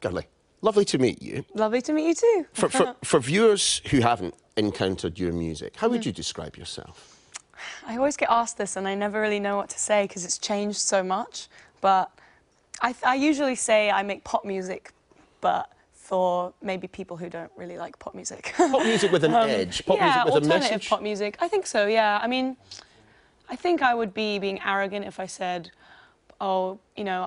Girly, lovely to meet you. Lovely to meet you too. For viewers who haven't encountered your music, how would you describe yourself? I always get asked this and I never really know what to say because it's changed so much. But I usually say I make pop music, but for maybe people who don't really like pop music. Pop music with an edge? Pop music with a message? Alternative pop music. I think so, yeah. I mean, I think I would be being arrogant if I said, oh, you know,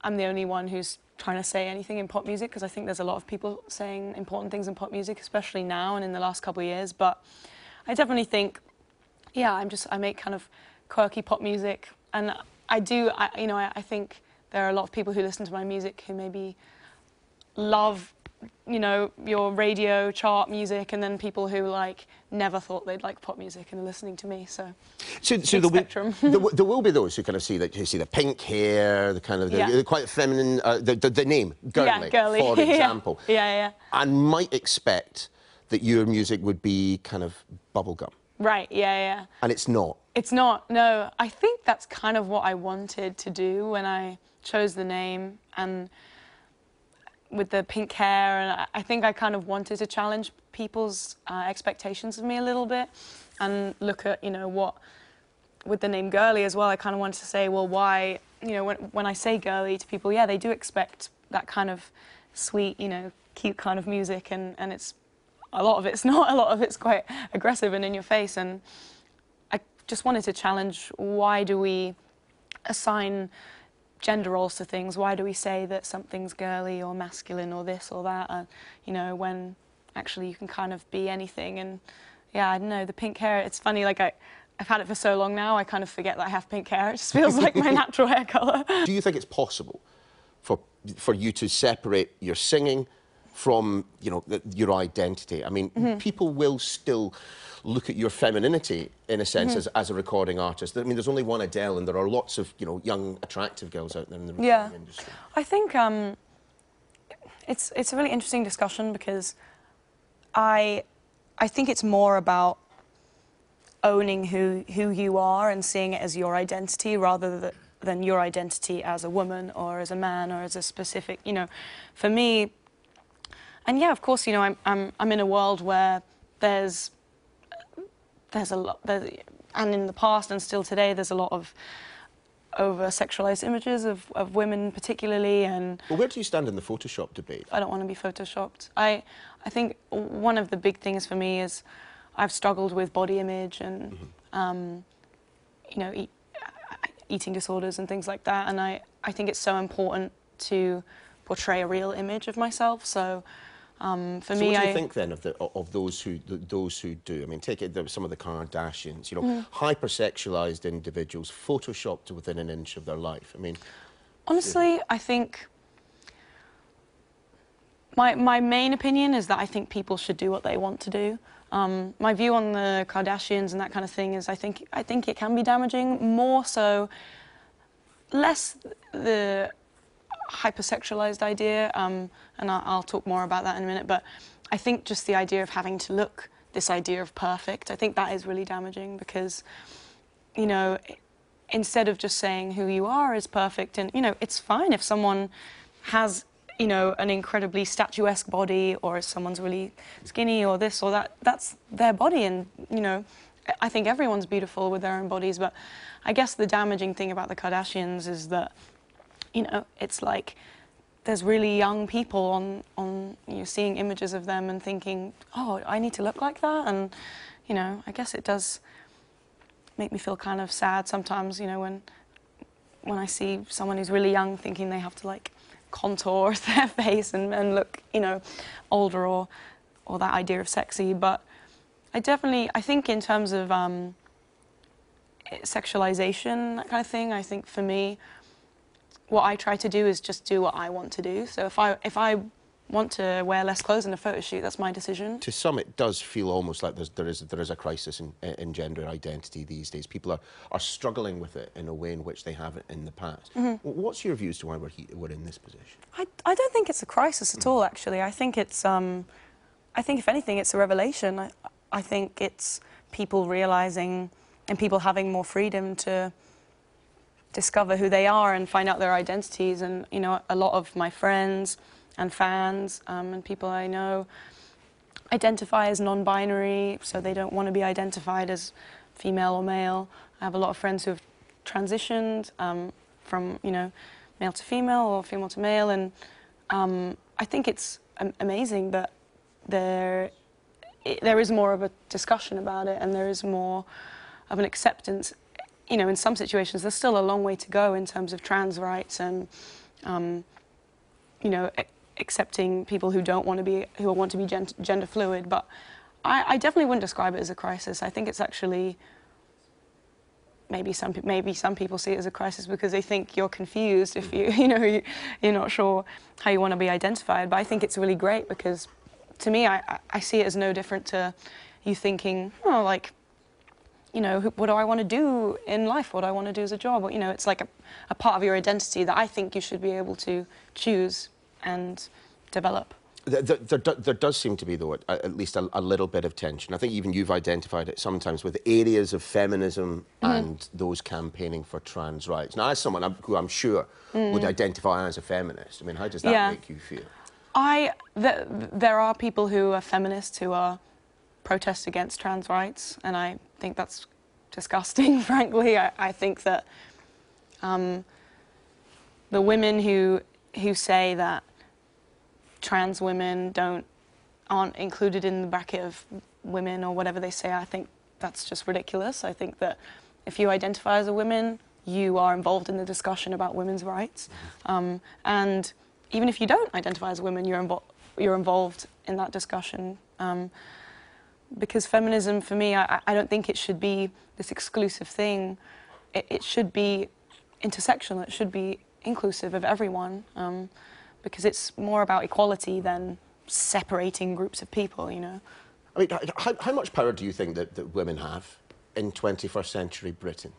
I'm the only one who's trying to say anything in pop music, because I think there's a lot of people saying important things in pop music, especially now and in the last couple of years. But I definitely think, yeah, I make kind of quirky pop music, and I think there are a lot of people who listen to my music who maybe love, you know, your radio chart music, and then people who like never thought they'd like pop music and are listening to me. So there will be those who kind of see the pink hair, the kind of the quite feminine, the name girly, for example, and might expect that your music would be kind of bubblegum. Right. Yeah. And it's not. It's not. No, I think that's kind of what I wanted to do when I chose the name, and with the pink hair, and I think I kind of wanted to challenge people's expectations of me a little bit, and look at, you know, what, with the name Girly as well, I kind of wanted to say, well, why, you know, when I say girly to people, yeah, they do expect that kind of sweet, you know, cute kind of music, and it's, a lot of it's not, a lot of it's quite aggressive and in your face, and I just wanted to challenge, why do we assign gender roles to things? Why do we say that something's girly or masculine or this or that, you know, when actually you can kind of be anything? And yeah, I don't know, the pink hair, it's funny, like I've had it for so long now, I kind of forget that I have pink hair. It just feels like my natural hair colour. Do you think it's possible for you to separate your singing from, you know, your identity? I mean, people will still look at your femininity, in a sense, as a recording artist. I mean, there's only one Adele, and there are lots of, you know, young, attractive girls out there in the recording industry. I think it's a really interesting discussion, because I think it's more about owning who you are and seeing it as your identity, rather than your identity as a woman or as a man or as a specific, you know, for me. And yeah, of course, you know, I'm in a world where there's a lot, and in the past and still today, there's a lot of over-sexualized images of women particularly, and... Well, where do you stand in the Photoshop debate? I don't want to be Photoshopped. I think one of the big things for me is I've struggled with body image and, you know, eating disorders and things like that, and I think it's so important to portray a real image of myself, so... for me, what do you think then of those who do? I mean, take it some of the Kardashians, you know, hypersexualized individuals, photoshopped within an inch of their life. I mean, honestly, I think my main opinion is that I think people should do what they want to do. My view on the Kardashians and that kind of thing is I think it can be damaging, more so, less the hypersexualized idea, and I'll talk more about that in a minute, but I think just the idea of having to look, this idea of perfect, I think that is really damaging, because, you know, instead of just saying who you are is perfect, and, you know, it's fine if someone has, you know, an incredibly statuesque body, or if someone's really skinny or this or that, that's their body, and, you know, I think everyone's beautiful with their own bodies, but I guess the damaging thing about the Kardashians is that, you know, it's like there's really young people on you know, seeing images of them and thinking, oh, I need to look like that, and, you know, I guess it does make me feel kind of sad sometimes, you know, when I see someone who's really young thinking they have to, like, contour their face and look, you know, older, or that idea of sexy. But I think in terms of sexualization, that kind of thing, I think for me, what I try to do is just do what I want to do. So if I want to wear less clothes in a photo shoot, that's my decision. To some, it does feel almost like there is a crisis in gender identity these days. People are struggling with it in a way in which they haven't in the past. What's your view as to why we're in this position? I don't think it's a crisis at all, actually. I think it's I think if anything, it's a revelation. I think it's people realizing and people having more freedom to discover who they are and find out their identities. And, you know, a lot of my friends and fans and people I know identify as non-binary, so they don't want to be identified as female or male. I have a lot of friends who have transitioned from, you know, male to female or female to male, and I think it's amazing that there is more of a discussion about it, and there is more of an acceptance. You know, in some situations, there's still a long way to go in terms of trans rights and, you know, accepting people who want to be gender fluid. But I definitely wouldn't describe it as a crisis. I think it's actually maybe some people see it as a crisis because they think you're confused if you're not sure how you want to be identified. But I think it's really great because, to me, I see it as no different to you thinking, oh, like, you know, what do I want to do in life? What do I want to do as a job? You know, it's like a part of your identity that I think you should be able to choose and develop. There does seem to be, though, at least a little bit of tension. I think even you've identified it sometimes with areas of feminism and those campaigning for trans rights. Now, as someone who I'm sure would identify as a feminist, I mean, how does that make you feel? There are people who are feminists who are protest against trans rights, and I think that's disgusting, frankly. I think that the women who say that trans women aren't included in the bracket of women or whatever they say, I think that's just ridiculous. I think that if you identify as a woman, you are involved in the discussion about women's rights, and even if you don't identify as a woman, you're involved in that discussion. Because feminism, for me, I don't think it should be this exclusive thing. It should be intersectional. It should be inclusive of everyone, because it's more about equality than separating groups of people, you know. I mean, how much power do you think that women have in 21st century Britain?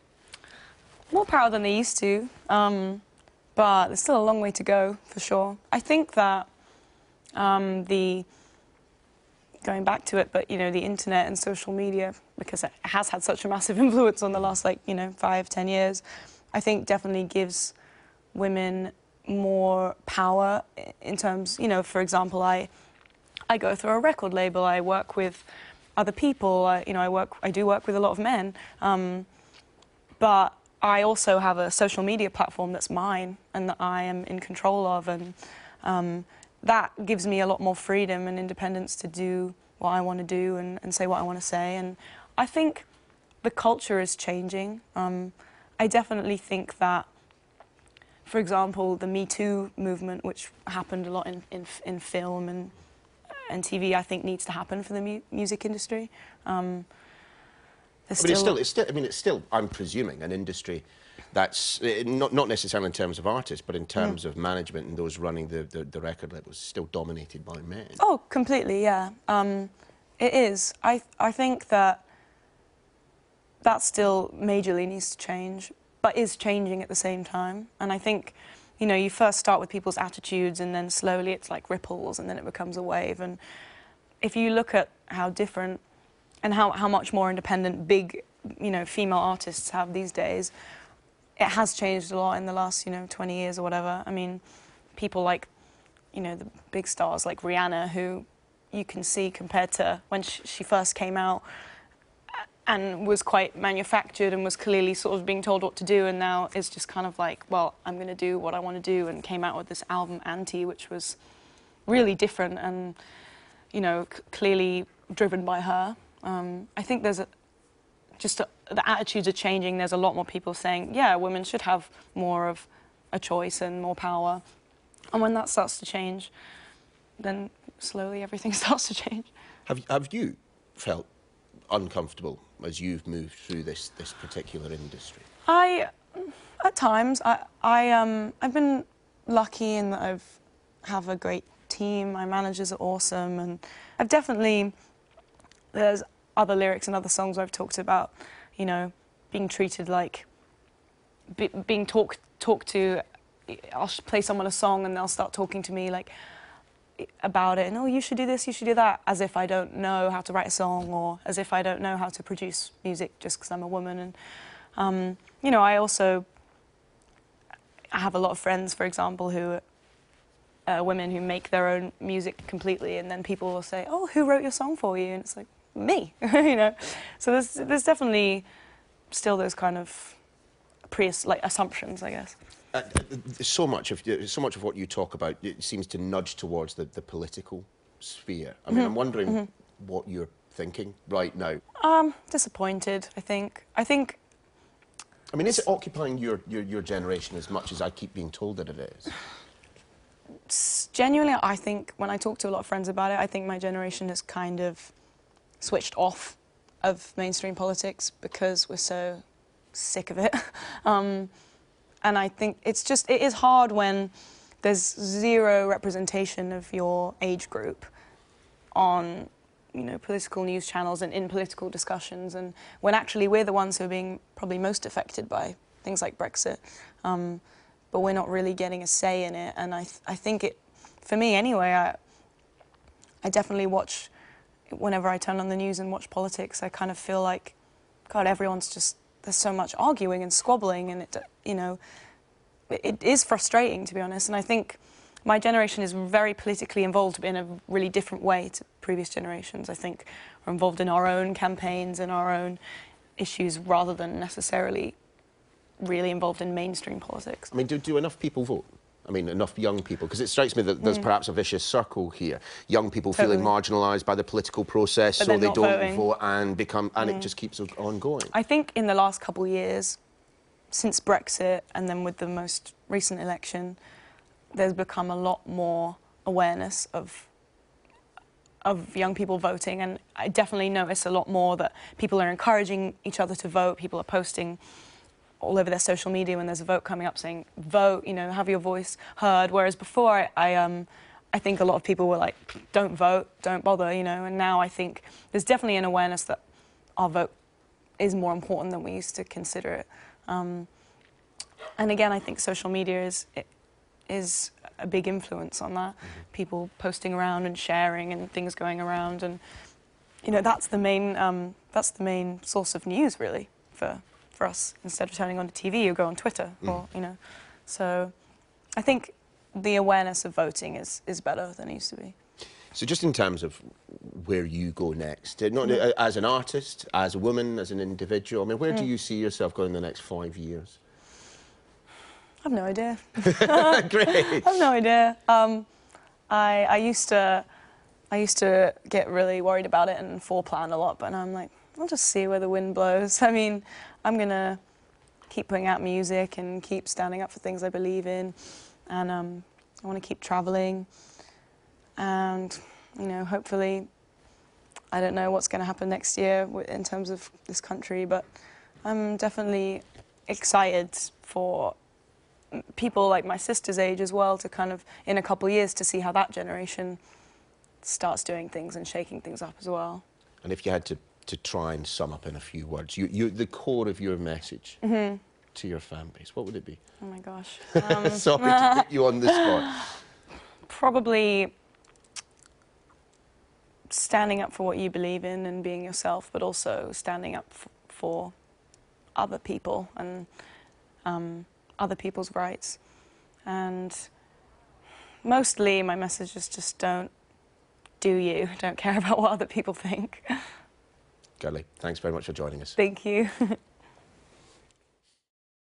More power than they used to, but there's still a long way to go, for sure. I think that going back to it, but, you know, the internet and social media, because it has had such a massive influence on the last, like, you know, 5-10 years, I think definitely gives women more power in terms, you know, for example, I go through a record label, I work with other people, you know, I do work with a lot of men, but I also have a social media platform that's mine and that I am in control of, and that gives me a lot more freedom and independence to do what I want to do and say what I want to say. And I think the culture is changing. I definitely think that, for example, the Me Too movement, which happened a lot in film and TV, I think needs to happen for the music industry. It's still, I'm presuming, an industry that's not necessarily in terms of artists, but in terms of management and those running the record labels, still dominated by men. Oh, completely, yeah. It is. I think that still majorly needs to change, but is changing at the same time. And I think, you know, you first start with people's attitudes, and then slowly it's like ripples, and then it becomes a wave. And if you look at how different and how much more independent big, you know, female artists have these days, it has changed a lot in the last, you know, 20 years or whatever. I mean, people like, you know, the big stars like Rihanna, who you can see compared to when she first came out and was quite manufactured and was clearly sort of being told what to do, and now is just kind of like, well, I'm going to do what I want to do, and came out with this album, Anti, which was really different and, you know, clearly driven by her. I think there's the attitudes are changing. There's a lot more people saying, yeah, women should have more of a choice and more power. And when that starts to change, then slowly everything starts to change. Have you felt uncomfortable as you've moved through this particular industry? At times, I've been lucky in that I have a great team. My managers are awesome, and I've definitely, there's other lyrics and other songs where I've talked about, you know, being treated like, being talked to. I'll play someone a song and they'll start talking to me like about it, and, oh, you should do this, you should do that, as if I don't know how to write a song, or as if I don't know how to produce music just because I'm a woman. And you know, I have a lot of friends, for example, who women who make their own music completely, and then people will say, "Oh, who wrote your song for you?" And it's like, me, you know. So there's definitely still those kind of assumptions, I guess. So much of what you talk about, it seems to nudge towards the political sphere. I mean, I'm wondering what you're thinking right now. Disappointed, I think. I mean, is it occupying your generation as much as I keep being told that it is? Genuinely, I think when I talk to a lot of friends about it, I think my generation has kind of switched off of mainstream politics because we're so sick of it. And I think it is hard when there's zero representation of your age group on, you know, political news channels and in political discussions, and when actually we're the ones who are being probably most affected by things like Brexit, but we're not really getting a say in it. And I think for me anyway, I definitely watch, whenever I turn on the news and watch politics, I kind of feel like, God, everyone's just, there's so much arguing and squabbling, and it is frustrating, to be honest. And I think my generation is very politically involved, but in a really different way to previous generations. I think we're involved in our own campaigns and our own issues rather than necessarily really involved in mainstream politics. I mean, do enough people vote? I mean, enough young people? Because it strikes me that there's perhaps a vicious circle here. Young people feeling marginalised by the political process, so they don't vote and it just keeps on going. I think in the last couple of years, since Brexit and then with the most recent election, there's become a lot more awareness of young people voting, and I definitely notice a lot more that people are encouraging each other to vote. People are posting all over their social media when there's a vote coming up saying, vote, you know, have your voice heard. Whereas before, I think a lot of people were like, don't vote, don't bother, you know. And now I think there's definitely an awareness that our vote is more important than we used to consider it. And again, I think social media is a big influence on that. People posting around and sharing and things going around, and you know, that's the main source of news really for us. Instead of turning on the TV, you go on Twitter, or you know. So I think the awareness of voting is better than it used to be. So just in terms of where you go next, not as an artist, as a woman, as an individual, I mean, where do you see yourself going in the next 5 years? I've no idea. Great. I've no idea. I used to get really worried about it and foreplan a lot, but now I'm like, I'll just see where the wind blows. I mean, I'm gonna keep putting out music and keep standing up for things I believe in, and I want to keep traveling, and you know, hopefully, I don't know what's going to happen next year in terms of this country, but I'm definitely excited for people like my sister's age as well to kind of, in a couple of years, to see how that generation starts doing things and shaking things up as well. And if you had to try and sum up in a few words, the core of your message to your fan base, what would it be? Oh my gosh. Sorry to put you on the spot. Probably standing up for what you believe in and being yourself, but also standing up for other people and other people's rights. And mostly my message is just don't care about what other people think. GIRLI, thanks very much for joining us. Thank you.